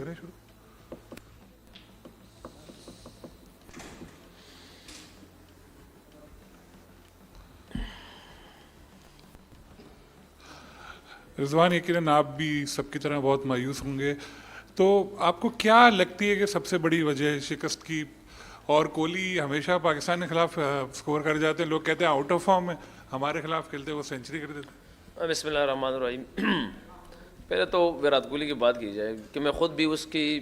کریں شروع. رضوان یقیناً آپ بھی سب کی طرح بہت مایوس ہوں گے, تو آپ کو کیا لگتی ہے کہ سب سے بڑی وجہ شکست کی؟ اور کوہلی ہمیشہ پاکستان کے خلاف سکور کر جاتے ہیں, لوگ کہتے ہیں آؤٹ آف فارم ہے, ہمارے خلاف کھیلتے وہ سینچری کر دیتے. بسم اللہ الرحمن الرحیم. پہلے تو ویرات کوہلی کی بات کی جائے کہ میں خود بھی اس کی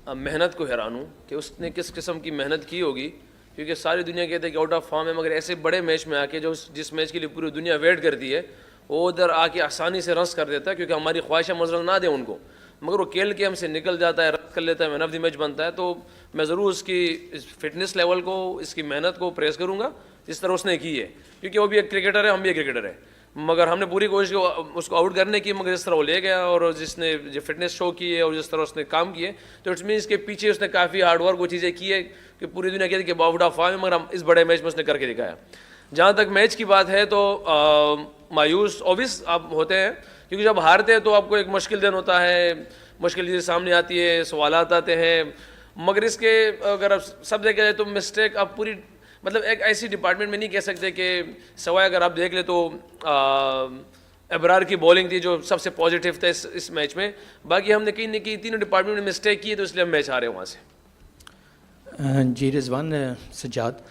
محنت کو حیران ہوں کہ اس نے کس قسم کی محنت کی ہوگی, کیونکہ ساری دنیا کہتے ہیں کہ آؤٹ آف فارم ہے, مگر ایسے بڑے میچ میں آ کے جس میچ کے لیے پوری دنیا ویٹ کرتی ہے وہ ادھر آ کے آسانی سے رنس کر دیتا ہے, کیونکہ ہماری خواہشیں مزرل نہ دیں ان کو, مگر وہ کھیل کے ہم سے نکل جاتا ہے, رن کر لیتا ہے, مین آف دی میچ بنتا ہے. تو میں ضرور اس کی فٹنس لیول کو, اس کی محنت کو پریز کروں گا جس طرح اس نے کی ہے, کیونکہ وہ بھی ایک کرکٹر ہے, ہم بھی ایک کرکٹر ہیں, مگر ہم نے پوری کوشش اس کو آؤٹ کرنے کی, مگر جس طرح وہ لے گیا اور جس نے جو فٹنس شو کی ہے اور جس طرح اس نے کام کیے, تو اٹس مینس کے پیچھے اس نے کافی ہارڈ ورک وہ چیزیں کی ہے کہ پوری دنیا کہتی ہے کہ آؤٹ آف فارم ہے, مگر ہم اس بڑے میچ میں اس نے کر کے دکھایا. جہاں تک میچ کی بات ہے تو مایوس اوبیس آپ ہوتے ہیں, کیونکہ جب ہارتے ہیں تو آپ کو ایک مشکل دن ہوتا ہے, مشکل چیزیں سامنے آتی ہے, سوالات آتے ہیں, مگر اس کے اگر آپ سب دیکھا جائے تو مسٹیک آپ پوری مطلب ایک ایسی ڈپارٹمنٹ میں نہیں کہہ سکتے کہ سوائے اگر آپ دیکھ لیں تو ابرار کی بولنگ تھی جو سب سے پازیٹیو تھا اس میچ میں, باقی ہم نے کہیں نہ کہیں تینوں ڈپارٹمنٹ میں مسٹیک کی ہے, تو اس لیے ہم میچ ہارے وہاں سے. جی Rizwan, Sajjad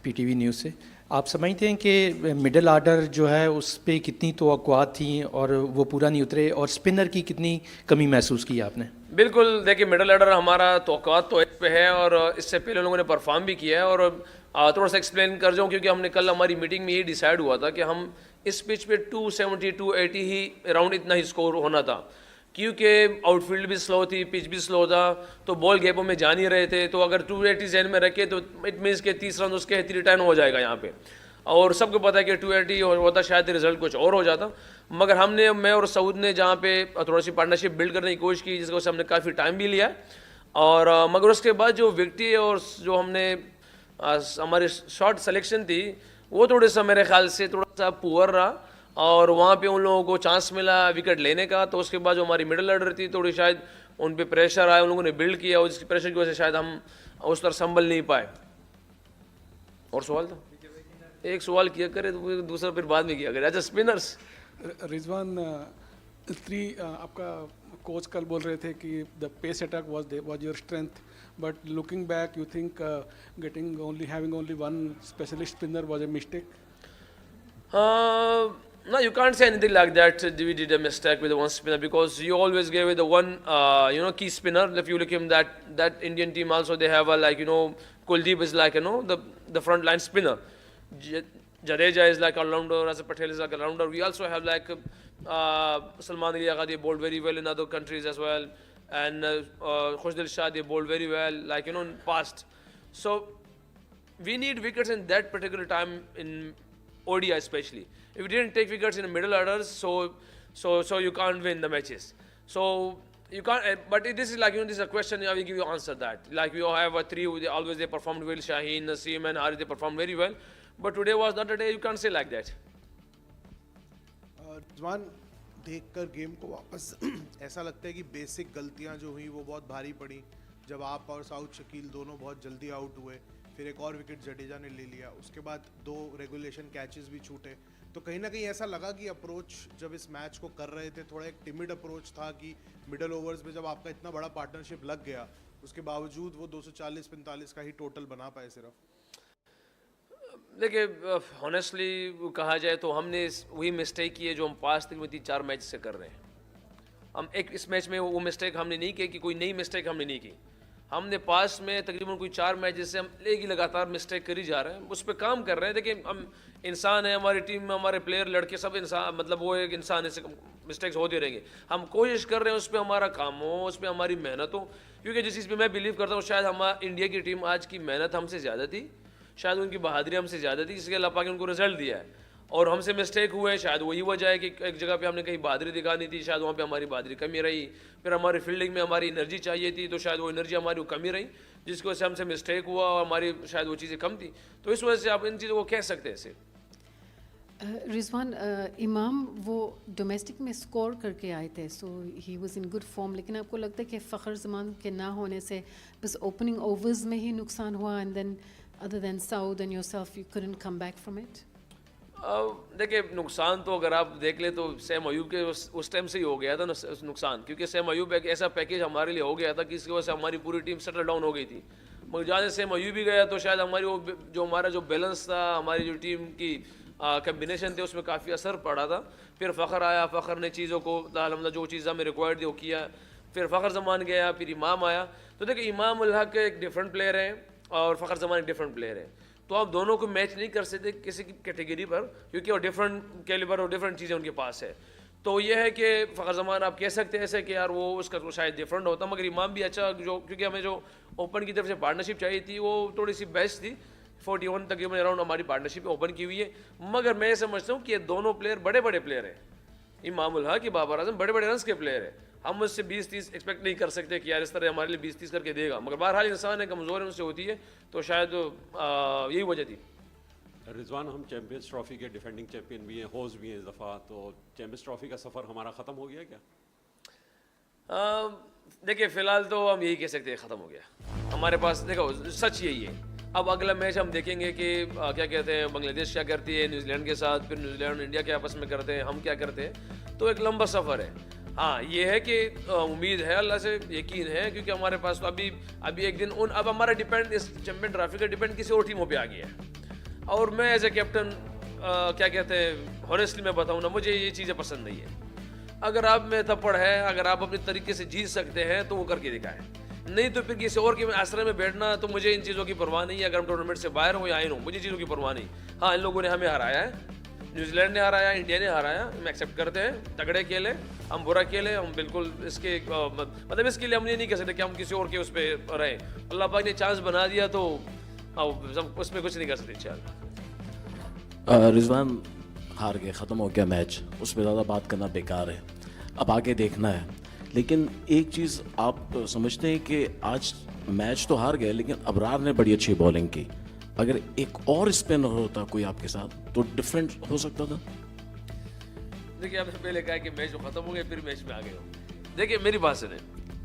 P T V news سے. آپ سمجھتے ہیں کہ مڈل آرڈر جو ہے اس پہ کتنی توقعات تھیں اور وہ پورا نہیں اترے, اور اسپنر کی کتنی کمی محسوس کی آپ نے؟ بالکل, دیکھیے مڈل آرڈر ہمارا توقعات تو ایک پہ ہے, اور اس سے پہلے لوگوں نے پرفارم بھی کیا ہے, اور تھوڑا سا ایکسپلین کر جاؤں کیونکہ ہم نے کل ہماری میٹنگ میں یہ ڈیسائیڈ ہوا تھا کہ ہم اس پچ پہ 270 280 ہی اراؤنڈ اتنا ہی اسکور ہونا تھا, کیونکہ آؤٹ فیلڈ بھی سلو تھی, پچ بھی سلو تھا, تو بال گیپوں میں جا نہیں رہے تھے, تو اگر 280 ذہن میں رکھے تو اٹ مینس کہ 30 رن اس کے 3 ٹائن ہو جائے گا یہاں پہ, اور سب کو پتہ ہے کہ 280 ہوتا شاید رزلٹ کچھ اور ہو جاتا, مگر ہم نے, میں اور سعود نے جہاں پہ تھوڑا سی پارٹنرشپ بلڈ کرنے کی کوشش کی, جس کو ہم نے کافی ٹائم بھی لیا, اور مگر اس کے بعد جو وکٹی اور جو ہم نے ہماری شارٹ سلیکشن تھی وہ تھوڑے سا میرے خیال سے تھوڑا سا پور رہا, اور وہاں پہ ان لوگوں کو چانس ملا وکٹ لینے کا, تو اس کے بعد جو ہماری مڈل آرڈر تھی تھوڑی شاید ان پہ پریشر آیا, ان لوگوں نے بلڈ کیا, اور اس کی پریشر کی وجہ سے شاید ہم اس طرح سنبھل نہیں پائے. اور سوال تھا, ایک سوال کیا کرے تو دوسرا پھر بعد میں کیا کرے. اچھا اسپنرس. رضوان, آپ کا کوچ کل بول رہے تھے کہ the pace attack was your strength, but looking back you think getting only having only one specialist spinner was a mistake? No, you can't say anything like that. We did a mistake with the one spinner, because you always gave it the one, key spinner. If you look at that Indian team also, they have Kuldeep is like, the front line spinner. Jadeja is like all-rounder, Rasa Patel is like all-rounder. We also have like Salman Ali Agha, they bowled very well in other countries as well. And Khushdil Shah, they bowled very well, in past. So we need wickets in that particular time in ODI especially. If you didn't take wickets in the middle orders, so you can't win the matches. So you can't. But this is this is a question. I will give you answer that. Like we have a three. They performed well. Shaheen, Naseem, and Harith, they performed very well. But today was not a day. You can't say like that. رضوان, دیکھ کر game کو واپس ایسا لگتا ہے کہ basic غلطیاں جو ہوئیں وہ بہت بھاری پڑیں, جب آپ اور سعود شکیل دونوں بہت جلدی آؤٹ ہوئے, پھر ایک اور وکٹ جڈیجا نے لے لیا, اس کے بعد 2 ریگولیشن کیچز بھی چھوٹے, تو کہیں نہ کہیں ایسا لگا کہ اپروچ جب اس میچ کو کر رہے تھے تھوڑا ایک ٹیمڈ اپروچ تھا, کہ مڈل اوورز میں جب آپ کا اتنا بڑا پارٹنرشپ لگ گیا اس کے باوجود وہ 240-45 کا ہی ٹوٹل بنا پائے صرف. دیکھیے ہانیسٹلی کہا جائے تو ہم نے وہی مسٹیک کی ہے جو ہم پاس تک میں 3-4 میچ سے کر رہے ہیں. ہم اس میچ میں وہ مسٹیک ہم نے نہیں کی, کہ کوئی نئی مسٹیک ہم نے نہیں کی. ہم نے پاس میں تقریباً کوئی 4 میچ سے ہم ایک ہی لگاتار مسٹیک کر ہی جا رہے ہیں, اس پہ کام کر رہے ہیں. دیکھیں ہم انسان ہیں, ہماری ٹیم میں ہمارے پلیئر لڑکے سب انسان, مطلب وہ ایک انسان ہے, مسٹیکس ہوتے رہیں گے. ہم کوشش کر رہے ہیں اس پہ ہمارا کام ہو, اس پہ ہماری محنت ہو, کیونکہ جس چیز پہ میں بلیو کرتا ہوں شاید ہمارا انڈیا کی ٹیم آج کی محنت ہم سے زیادہ تھی, شاید ان کی بہادری ہم سے زیادہ تھی, جس کے اللہ پاک نے ان کو رزلٹ دیا ہے, اور ہم سے مسٹیک ہوئے. شاید وہی وجہ ہے کہ ایک جگہ پہ ہم نے کہیں بہادری دکھانی تھی, شاید وہاں پہ ہماری بہادری کمی رہی. پھر ہماری فیلڈنگ میں ہماری انرجی چاہیے تھی, تو شاید وہ انرجی ہماری کمی رہی, جس کی وجہ سے ہم سے مسٹیک ہوا, اور ہماری شاید وہ چیزیں کم تھی. تو اس وجہ سے آپ ان چیزوں کو کہہ سکتے ہیں ایسے. رضوان امام وہ ڈومیسٹک میں اسکور کر کے آئے تھے, so he was in good form, لیکن آپ کو لگتا ہے کہ فخر زمان کے نہ ہونے سے بس اوپننگ اوورز میں ہی نقصان ہوا, and then other than Saud and yourself you couldn't come back from it? دیکھیں نقصان تو اگر آپ دیکھ لیں تو سیم ایوب کے اس ٹائم سے ہی ہو گیا تھا نقصان, کیونکہ سیم ایوب ایک ایسا پیکیج ہمارے لیے ہو گیا تھا کہ اس کی وجہ سے ہماری پوری ٹیم سیٹل ڈاؤن ہو گئی تھی. مگر جہاں سے سیم ایوب بھی گیا تو شاید ہماری وہ جو ہمارا جو بیلنس تھا, ہماری جو ٹیم کی کمبینیشن تھے, اس میں کافی اثر پڑا تھا. پھر فخر آیا, فخر نے چیزوں کو الحمدللہ جو چیز ہمیں ریکوائرڈ تھی وہ کیا. پھر فخر زمان گیا, پھر امام آیا. تو دیکھیں امام الحق ایک ڈفرینٹ پلیئر ہیں اور فخر زمان ایک ڈفرینٹ پلیئر ہے, تو آپ دونوں کو میچ نہیں کر سکتے کسی کی کیٹیگری پر, کیونکہ وہ ڈفرینٹ کیلیبر اور ڈفرینٹ چیزیں ان کے پاس ہے. تو یہ ہے کہ فخر زمان آپ کہہ سکتے ہیں ایسے کہ یار وہ اس کا تو شاید ڈفرینٹ ہوتا, مگر امام بھی اچھا, جو کیونکہ ہمیں جو اوپن کی طرف سے پارٹنرشپ چاہیے تھی وہ تھوڑی سی بیسٹ تھی. 41 تقریباً اراؤنڈ ہماری پارٹنرشپ اوپن کی ہوئی ہے. مگر میں یہ سمجھتا ہوں کہ یہ دونوں پلیئر بڑے بڑے پلیئر ہیں. امام الحق, بابر اعظم بڑے بڑے رنس کے پلیئر ہیں. ہم اس سے 20-30 ایکسپیکٹ نہیں کر سکتے کہ یار اس طرح ہمارے لیے 20-30 کر کے دے گا, مگر بہرحال انسان ہے, کمزور ہے, ان سے ہوتی ہے, تو شاید یہی وجہ تھی. رضوان ہم چیمپئنز ٹرافی کے ڈیفینڈنگ چیمپئن بھی ہیں, ہوسٹ بھی ہیں اس دفعہ, تو چیمپئنز ٹرافی کا سفر ہمارا ختم ہو گیا کیا؟ دیکھیں فی الحال تو ہم یہی کہہ سکتے ہیں ختم ہو گیا ہمارے پاس. دیکھو سچ یہی ہے. اب اگلا میچ ہم دیکھیں گے کہ کیا کہتے ہیں بنگلہ دیش کیا کرتی ہے نیوزی لینڈ کے ساتھ, پھر نیوزی لینڈ انڈیا کے آپس میں کرتے ہیں, ہم کیا کرتے ہیں, تو ایک لمبا سفر ہے. ہاں یہ ہے کہ امید ہے, اللہ سے یقین ہے, کیونکہ ہمارے پاس تو ابھی ایک دن اب ہمارا ڈیپینڈ اس چیمپئن ٹرافی کا ڈیپینڈ کسی اور ٹیموں پہ آ گیا ہے. اور میں ایز اے کیپٹن کیا کہتے ہیں ہانیسٹلی میں بتاؤں نا, مجھے یہ چیزیں پسند نہیں ہے. اگر آپ میں تھپڑ ہے, اگر آپ اپنے طریقے سے جیت سکتے ہیں تو وہ کر کے دکھائیں, نہیں تو پھر کسی اور کے آسرے میں بیٹھنا, تو مجھے ان چیزوں کی پرواہ نہیں ہے. اگر ہم ٹورنامنٹ سے باہر ہوں یا آئے ہوں, مجھے چیزوں کی پرواہ نہیں. ہاں ان لوگوں نے ہمیں ہرایا ہے, نیوزی لینڈ نے ہرایا, انڈیا نے ہرایا, ہم ایکسیپٹ کرتے ہیں. تگڑے کھیلے, ہم برا کھیلے, ہم بالکل اس کے مطلب اس کے لیے ہم یہ نہیں کہہ سکتے کہ ہم کسی اور کے اس پہ رہیں. اللہ پاک نے چانس بنا دیا تو اس میں کچھ نہیں کر سکتے انشاءاللہ. رضوان ہار گئے, ختم ہو گیا میچ, اس پہ زیادہ بات کرنا بیکار ہے, اب آگے دیکھنا ہے. لیکن ایک چیز آپ سمجھتے ہیں کہ آج میچ تو ہار گئے, لیکن ابرار نے بڑی اچھی بالنگ کی. اگر ایک اور اسپنر ہوتا کوئی آپ کے ساتھ تو ڈفرینٹ ہو سکتا تھا. دیکھیے آپ نے پہلے کہا کہ میچ ختم ہو گیا, پھر میچ میں آ گئے ہو. دیکھیے میری بات سنیں,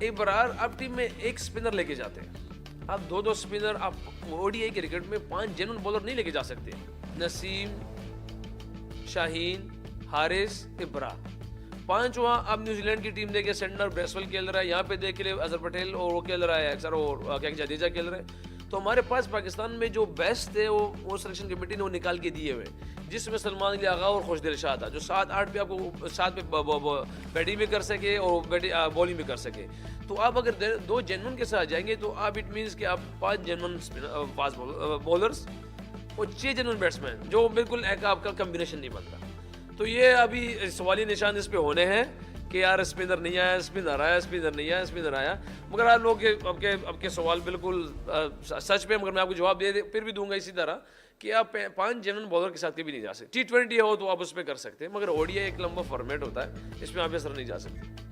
ابرار آپ ٹیم میں ایک اسپنر لے کے جاتے ہیں, آپ 2 اسپنر, آپ او ڈی آئی کرکٹ میں 5 جینون بالر نہیں لے کے جا سکتے. نسیم, شاہین, حارث, ابرار, 5 وہاں. آپ نیوزی لینڈ کی ٹیم دیکھیں, سینڈر بریسول کھیل رہا ہے, یہاں پہ دیکھ لیں اظہر پٹیل اور وہ کھیل رہا ہے اکثر, اور کیا جڈیجہ کھیل رہے ہیں. تو ہمارے پاس پاکستان میں جو بیسٹ تھے وہ سلیکشن کمیٹی نے وہ نکال کے دیے ہوئے, جس میں سلمان علی آغا اور خوش دل شاہ تھا, جو 7-8 پہ آپ کو 7 پہ بیٹنگ بھی کر سکے اور بالنگ بھی کر سکے. تو آپ اگر 2 جینون کے ساتھ جائیں گے تو آپ اٹ مینس کہ آپ 5 جینون فاسٹ بولرز اور 6 جینون بیٹسمین, جو بالکل ایک آپ کا کمبینیشن نہیں بنتا. تو یہ ابھی سوالی نشان اس پہ ہونے ہیں کہ یار اسپنر نہیں آیا, اسپنر آیا, اسپنر نہیں آیا, اسپنر آیا. مگر آپ لوگ اب کے سوال بالکل سچ پہ, مگر میں آپ کو جواب پھر بھی دوں گا اسی طرح کہ آپ 5 جنرل بالر کے ساتھ کبھی نہیں جا سکتے. T20 ہو تو آپ اس پہ کر سکتے ہیں, مگر ODI ایک لمبا فارمیٹ ہوتا ہے, اس میں آپ اس طرح نہیں جا سکتے.